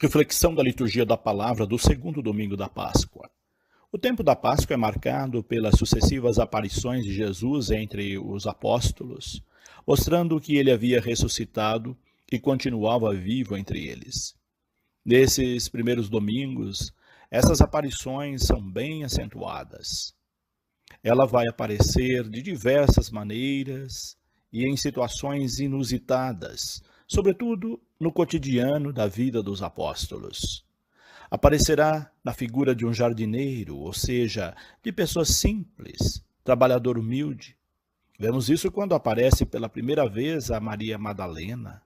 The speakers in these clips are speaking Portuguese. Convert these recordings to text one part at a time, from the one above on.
Reflexão da liturgia da palavra do segundo domingo da Páscoa. O tempo da Páscoa é marcado pelas sucessivas aparições de Jesus entre os apóstolos, mostrando que ele havia ressuscitado e continuava vivo entre eles. Nesses primeiros domingos, essas aparições são bem acentuadas. Ela vai aparecer de diversas maneiras e em situações inusitadas, sobretudo no cotidiano da vida dos apóstolos. Aparecerá na figura de um jardineiro, ou seja, de pessoa simples, trabalhador humilde. Vemos isso quando aparece pela primeira vez a Maria Madalena.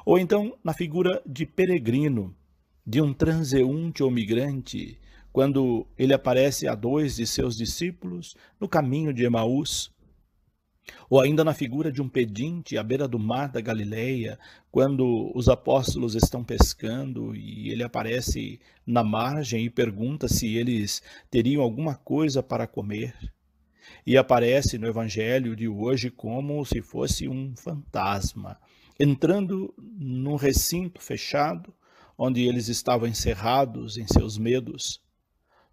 Ou então na figura de peregrino, de um transeunte ou migrante, quando ele aparece a dois de seus discípulos no caminho de Emaús. Ou ainda na figura de um pedinte à beira do mar da Galileia, quando os apóstolos estão pescando e ele aparece na margem e pergunta se eles teriam alguma coisa para comer. E aparece no evangelho de hoje como se fosse um fantasma, entrando num recinto fechado, onde eles estavam encerrados em seus medos.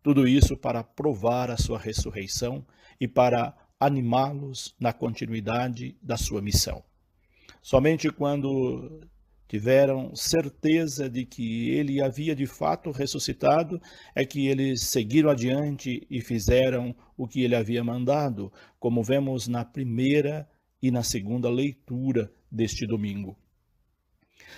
Tudo isso para provar a sua ressurreição e para animá-los na continuidade da sua missão. Somente quando tiveram certeza de que ele havia de fato ressuscitado, é que eles seguiram adiante e fizeram o que ele havia mandado, como vemos na primeira e na segunda leitura deste domingo.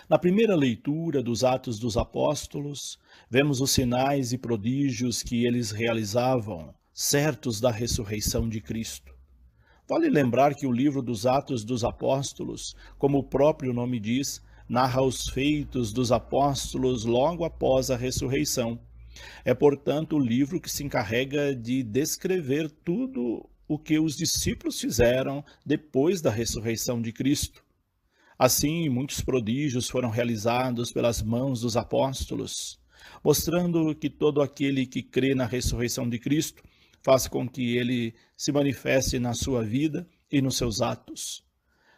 Na primeira leitura dos Atos dos Apóstolos, vemos os sinais e prodígios que eles realizavam, certos da ressurreição de Cristo. Vale lembrar que o livro dos Atos dos Apóstolos, como o próprio nome diz, narra os feitos dos apóstolos logo após a ressurreição. É, portanto, o livro que se encarrega de descrever tudo o que os discípulos fizeram depois da ressurreição de Cristo. Assim, muitos prodígios foram realizados pelas mãos dos apóstolos, mostrando que todo aquele que crê na ressurreição de Cristo faz com que ele se manifeste na sua vida e nos seus atos.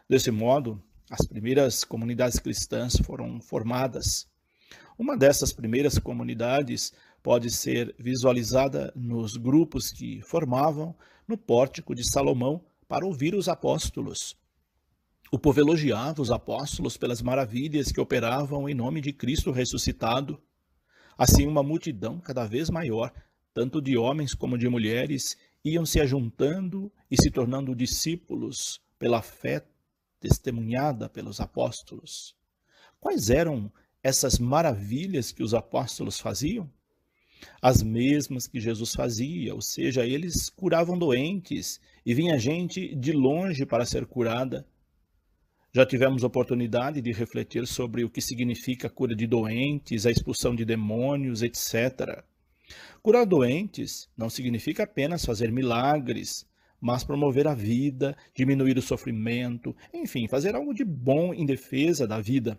Desse modo, as primeiras comunidades cristãs foram formadas. Uma dessas primeiras comunidades pode ser visualizada nos grupos que formavam no pórtico de Salomão para ouvir os apóstolos. O povo elogiava os apóstolos pelas maravilhas que operavam em nome de Cristo ressuscitado. Assim, uma multidão cada vez maior, tanto de homens como de mulheres, iam se ajuntando e se tornando discípulos pela fé testemunhada pelos apóstolos. Quais eram essas maravilhas que os apóstolos faziam? As mesmas que Jesus fazia, ou seja, eles curavam doentes e vinha gente de longe para ser curada. Já tivemos oportunidade de refletir sobre o que significa a cura de doentes, a expulsão de demônios, etc. Curar doentes não significa apenas fazer milagres, mas promover a vida, diminuir o sofrimento, enfim, fazer algo de bom em defesa da vida.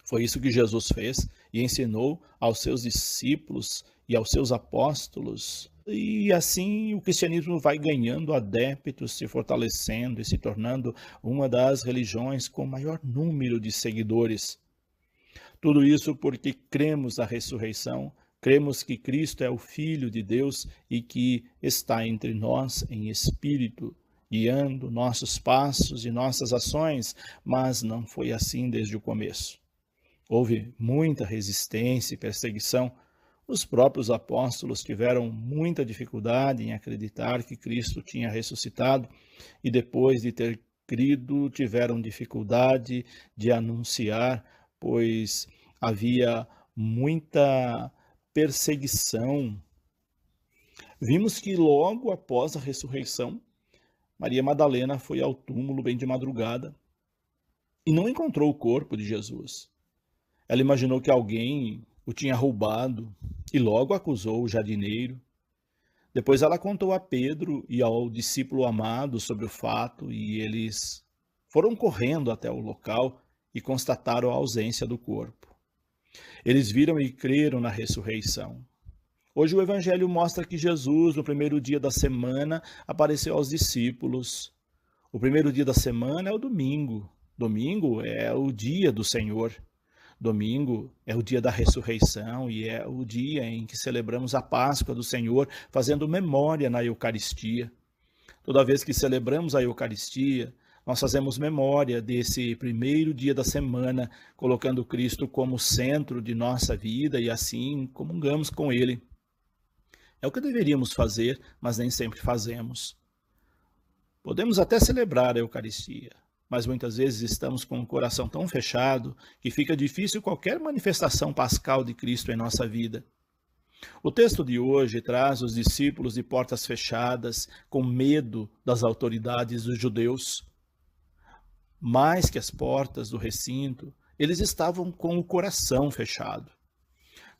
Foi isso que Jesus fez e ensinou aos seus discípulos e aos seus apóstolos. E assim o cristianismo vai ganhando adeptos, se fortalecendo e se tornando uma das religiões com maior número de seguidores. Tudo isso porque cremos na ressurreição, cremos que Cristo é o Filho de Deus e que está entre nós em espírito, guiando nossos passos e nossas ações, mas não foi assim desde o começo. Houve muita resistência e perseguição. Os próprios apóstolos tiveram muita dificuldade em acreditar que Cristo tinha ressuscitado e depois de ter crido tiveram dificuldade de anunciar, pois havia muita perseguição. Vimos que logo após a ressurreição, Maria Madalena foi ao túmulo bem de madrugada e não encontrou o corpo de Jesus. Ela imaginou que alguém o tinha roubado e logo acusou o jardineiro. Depois ela contou a Pedro e ao discípulo amado sobre o fato e eles foram correndo até o local e constataram a ausência do corpo. Eles viram e creram na ressurreição. Hoje o Evangelho mostra que Jesus, no primeiro dia da semana, apareceu aos discípulos. O primeiro dia da semana é o domingo. Domingo é o dia do Senhor. Domingo é o dia da ressurreição e é o dia em que celebramos a Páscoa do Senhor, fazendo memória na Eucaristia. Toda vez que celebramos a Eucaristia, nós fazemos memória desse primeiro dia da semana, colocando Cristo como centro de nossa vida e assim comungamos com Ele. É o que deveríamos fazer, mas nem sempre fazemos. Podemos até celebrar a Eucaristia, mas muitas vezes estamos com o coração tão fechado que fica difícil qualquer manifestação pascal de Cristo em nossa vida. O texto de hoje traz os discípulos de portas fechadas, com medo das autoridades dos judeus. Mais que as portas do recinto, eles estavam com o coração fechado.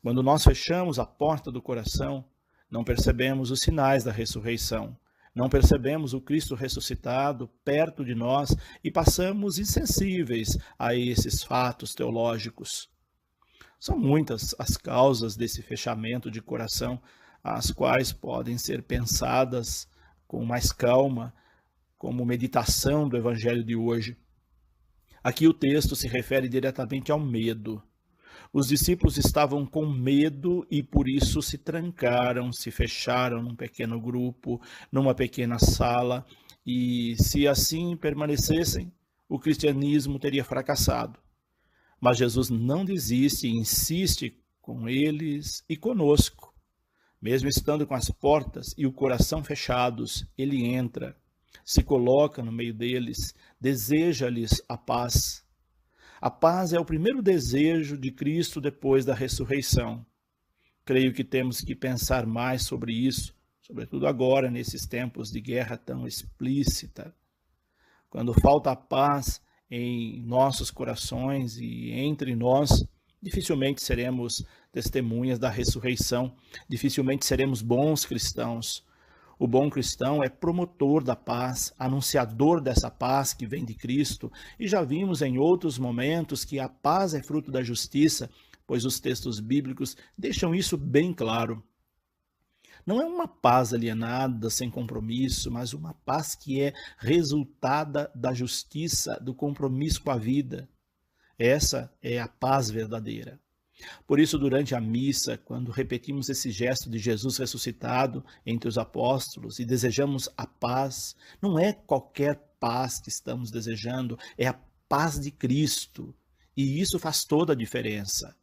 Quando nós fechamos a porta do coração, não percebemos os sinais da ressurreição. Não percebemos o Cristo ressuscitado perto de nós e passamos insensíveis a esses fatos teológicos. São muitas as causas desse fechamento de coração, as quais podem ser pensadas com mais calma, como meditação do Evangelho de hoje. Aqui o texto se refere diretamente ao medo. Os discípulos estavam com medo e por isso se trancaram, se fecharam num pequeno grupo, numa pequena sala, e se assim permanecessem, o cristianismo teria fracassado. Mas Jesus não desiste e insiste com eles e conosco. Mesmo estando com as portas e o coração fechados, ele entra, se coloca no meio deles, deseja-lhes a paz. A paz é o primeiro desejo de Cristo depois da ressurreição. Creio que temos que pensar mais sobre isso, sobretudo agora, nesses tempos de guerra tão explícita. Quando falta a paz em nossos corações e entre nós, dificilmente seremos testemunhas da ressurreição, dificilmente seremos bons cristãos. O bom cristão é promotor da paz, anunciador dessa paz que vem de Cristo, e já vimos em outros momentos que a paz é fruto da justiça, pois os textos bíblicos deixam isso bem claro. Não é uma paz alienada, sem compromisso, mas uma paz que é resultada da justiça, do compromisso com a vida. Essa é a paz verdadeira. Por isso, durante a missa, quando repetimos esse gesto de Jesus ressuscitado entre os apóstolos e desejamos a paz, não é qualquer paz que estamos desejando, é a paz de Cristo. E isso faz toda a diferença.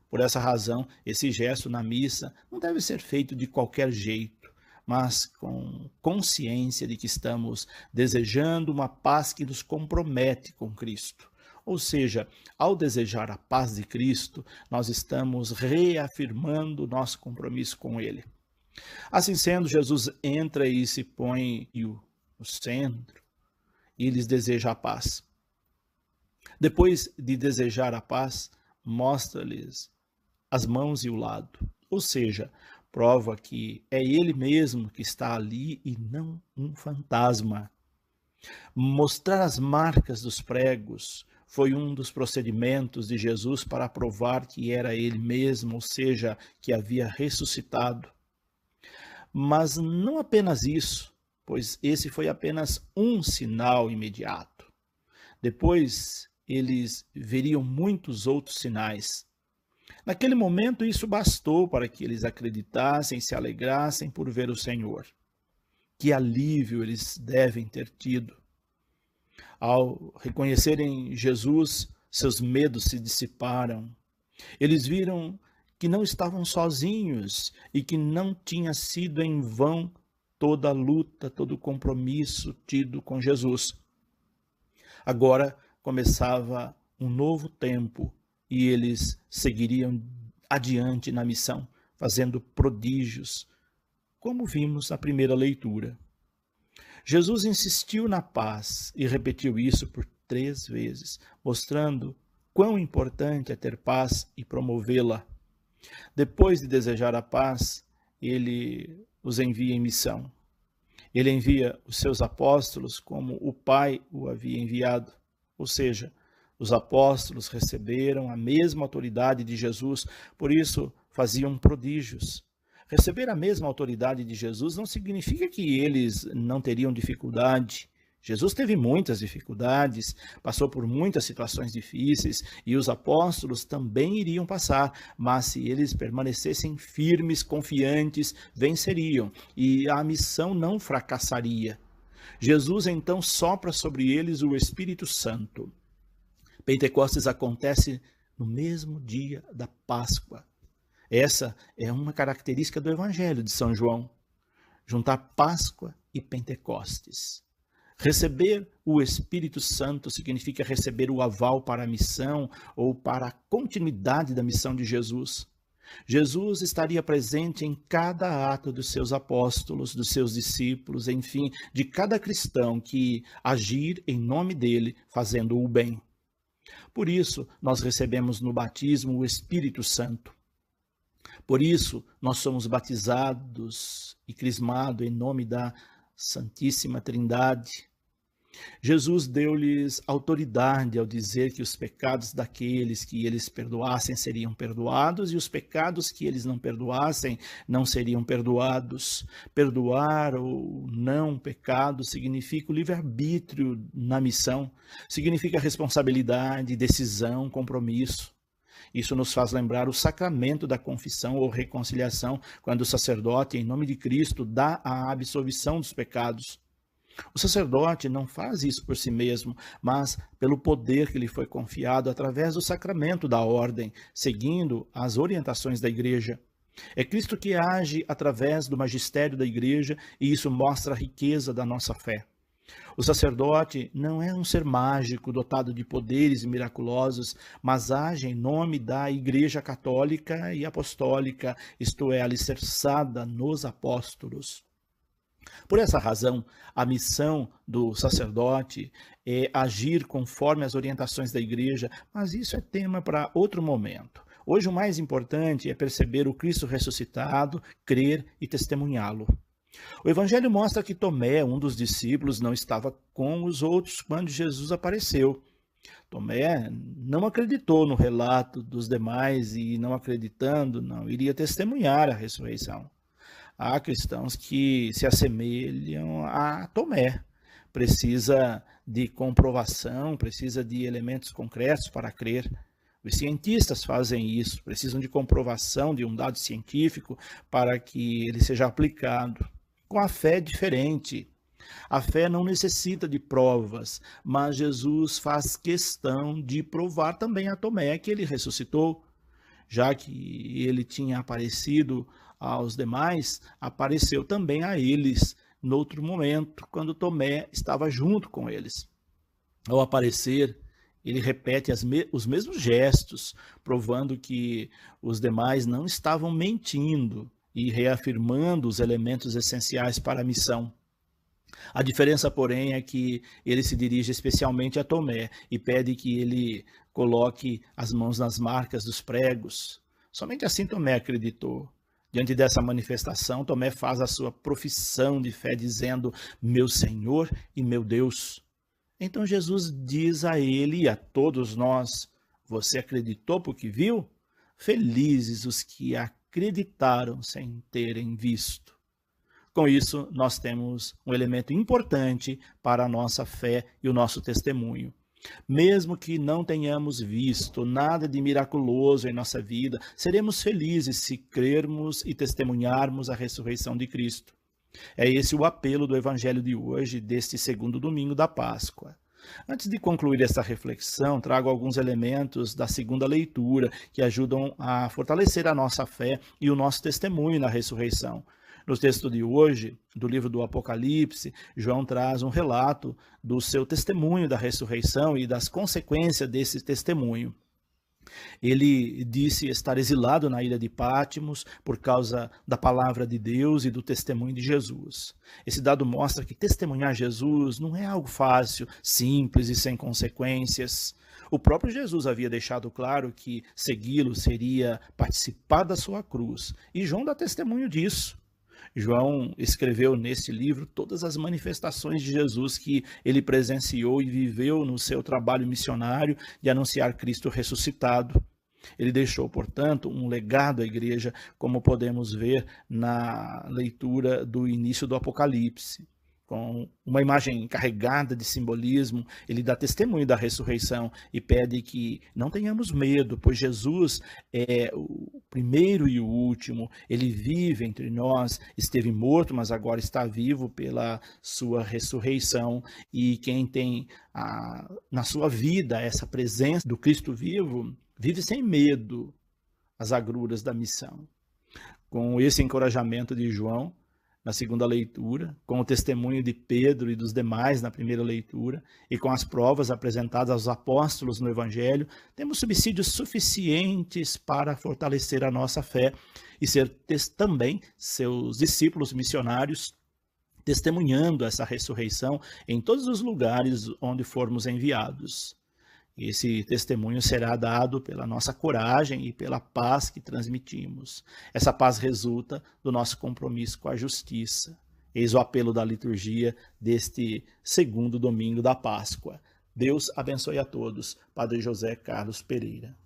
Por essa razão, esse gesto na missa não deve ser feito de qualquer jeito, mas com consciência de que estamos desejando uma paz que nos compromete com Cristo. Ou seja, ao desejar a paz de Cristo, nós estamos reafirmando nosso compromisso com Ele. Assim sendo, Jesus entra e se põe no centro e lhes deseja a paz. Depois de desejar a paz, mostra-lhes as mãos e o lado. Ou seja, prova que é Ele mesmo que está ali e não um fantasma. Mostrar as marcas dos pregos foi um dos procedimentos de Jesus para provar que era Ele mesmo, ou seja, que havia ressuscitado. Mas não apenas isso, pois esse foi apenas um sinal imediato. Depois, eles veriam muitos outros sinais. Naquele momento, isso bastou para que eles acreditassem e se alegrassem por ver o Senhor. Que alívio eles devem ter tido. Ao reconhecerem Jesus, seus medos se dissiparam. Eles viram que não estavam sozinhos e que não tinha sido em vão toda a luta, todo o compromisso tido com Jesus. Agora começava um novo tempo e eles seguiriam adiante na missão, fazendo prodígios, como vimos na primeira leitura. Jesus insistiu na paz e repetiu isso por 3 vezes, mostrando quão importante é ter paz e promovê-la. Depois de desejar a paz, ele os envia em missão. Ele envia os seus apóstolos como o Pai o havia enviado, ou seja, os apóstolos receberam a mesma autoridade de Jesus, por isso faziam prodígios. Receber a mesma autoridade de Jesus não significa que eles não teriam dificuldade. Jesus teve muitas dificuldades, passou por muitas situações difíceis e os apóstolos também iriam passar, mas se eles permanecessem firmes, confiantes, venceriam e a missão não fracassaria. Jesus então sopra sobre eles o Espírito Santo. Pentecostes acontece no mesmo dia da Páscoa. Essa é uma característica do Evangelho de São João, juntar Páscoa e Pentecostes. Receber o Espírito Santo significa receber o aval para a missão ou para a continuidade da missão de Jesus. Jesus estaria presente em cada ato dos seus apóstolos, dos seus discípulos, enfim, de cada cristão que agir em nome dele, fazendo o bem. Por isso, nós recebemos no batismo o Espírito Santo. Por isso, nós somos batizados e crismados em nome da Santíssima Trindade. Jesus deu-lhes autoridade ao dizer que os pecados daqueles que eles perdoassem seriam perdoados e os pecados que eles não perdoassem não seriam perdoados. Perdoar ou não pecado significa o livre-arbítrio na missão, significa responsabilidade, decisão, compromisso. Isso nos faz lembrar o sacramento da confissão ou reconciliação, quando o sacerdote, em nome de Cristo, dá a absolvição dos pecados. O sacerdote não faz isso por si mesmo, mas pelo poder que lhe foi confiado através do sacramento da ordem, seguindo as orientações da Igreja. É Cristo que age através do magistério da Igreja e isso mostra a riqueza da nossa fé. O sacerdote não é um ser mágico dotado de poderes miraculosos, mas age em nome da Igreja Católica e Apostólica, isto é, alicerçada nos apóstolos. Por essa razão, a missão do sacerdote é agir conforme as orientações da Igreja, mas isso é tema para outro momento. Hoje o mais importante é perceber o Cristo ressuscitado, crer e testemunhá-lo. O Evangelho mostra que Tomé, um dos discípulos, não estava com os outros quando Jesus apareceu. Tomé não acreditou no relato dos demais e, não acreditando, não iria testemunhar a ressurreição. Há cristãos que se assemelham a Tomé. Precisa de comprovação, precisa de elementos concretos para crer. Os cientistas fazem isso, precisam de comprovação de um dado científico para que ele seja aplicado. Com a fé é diferente. A fé não necessita de provas, mas Jesus faz questão de provar também a Tomé que ele ressuscitou. Já que ele tinha aparecido aos demais, apareceu também a eles noutro momento, quando Tomé estava junto com eles. Ao aparecer, ele repete os mesmos gestos, provando que os demais não estavam mentindo e reafirmando os elementos essenciais para a missão. A diferença, porém, é que ele se dirige especialmente a Tomé e pede que ele coloque as mãos nas marcas dos pregos. Somente assim Tomé acreditou. Diante dessa manifestação, Tomé faz a sua profissão de fé, dizendo: meu Senhor e meu Deus. Então Jesus diz a ele e a todos nós: você acreditou porque viu? Felizes os que acreditaram sem terem visto. Com isso, nós temos um elemento importante para a nossa fé e o nosso testemunho. Mesmo que não tenhamos visto nada de miraculoso em nossa vida, seremos felizes se crermos e testemunharmos a ressurreição de Cristo. É esse o apelo do Evangelho de hoje, deste segundo domingo da Páscoa. Antes de concluir essa reflexão, trago alguns elementos da segunda leitura que ajudam a fortalecer a nossa fé e o nosso testemunho na ressurreição. No texto de hoje, do livro do Apocalipse, João traz um relato do seu testemunho da ressurreição e das consequências desse testemunho. Ele disse estar exilado na ilha de Pátimos por causa da palavra de Deus e do testemunho de Jesus. Esse dado mostra que testemunhar Jesus não é algo fácil, simples e sem consequências. O próprio Jesus havia deixado claro que segui-lo seria participar da sua cruz, e João dá testemunho disso. João escreveu nesse livro todas as manifestações de Jesus que ele presenciou e viveu no seu trabalho missionário de anunciar Cristo ressuscitado. Ele deixou, portanto, um legado à igreja, como podemos ver na leitura do início do Apocalipse. com uma imagem carregada de simbolismo, ele dá testemunho da ressurreição e pede que não tenhamos medo, pois Jesus é o primeiro e o último, ele vive entre nós, esteve morto, mas agora está vivo pela sua ressurreição, e quem tem na sua vida essa presença do Cristo vivo, vive sem medo as agruras da missão. Com esse encorajamento de João, na segunda leitura, com o testemunho de Pedro e dos demais na primeira leitura, e com as provas apresentadas aos apóstolos no Evangelho, temos subsídios suficientes para fortalecer a nossa fé e ser também seus discípulos missionários, testemunhando essa ressurreição em todos os lugares onde formos enviados. Esse testemunho será dado pela nossa coragem e pela paz que transmitimos. Essa paz resulta do nosso compromisso com a justiça. Eis o apelo da liturgia deste segundo domingo da Páscoa. Deus abençoe a todos. Padre José Carlos Pereira.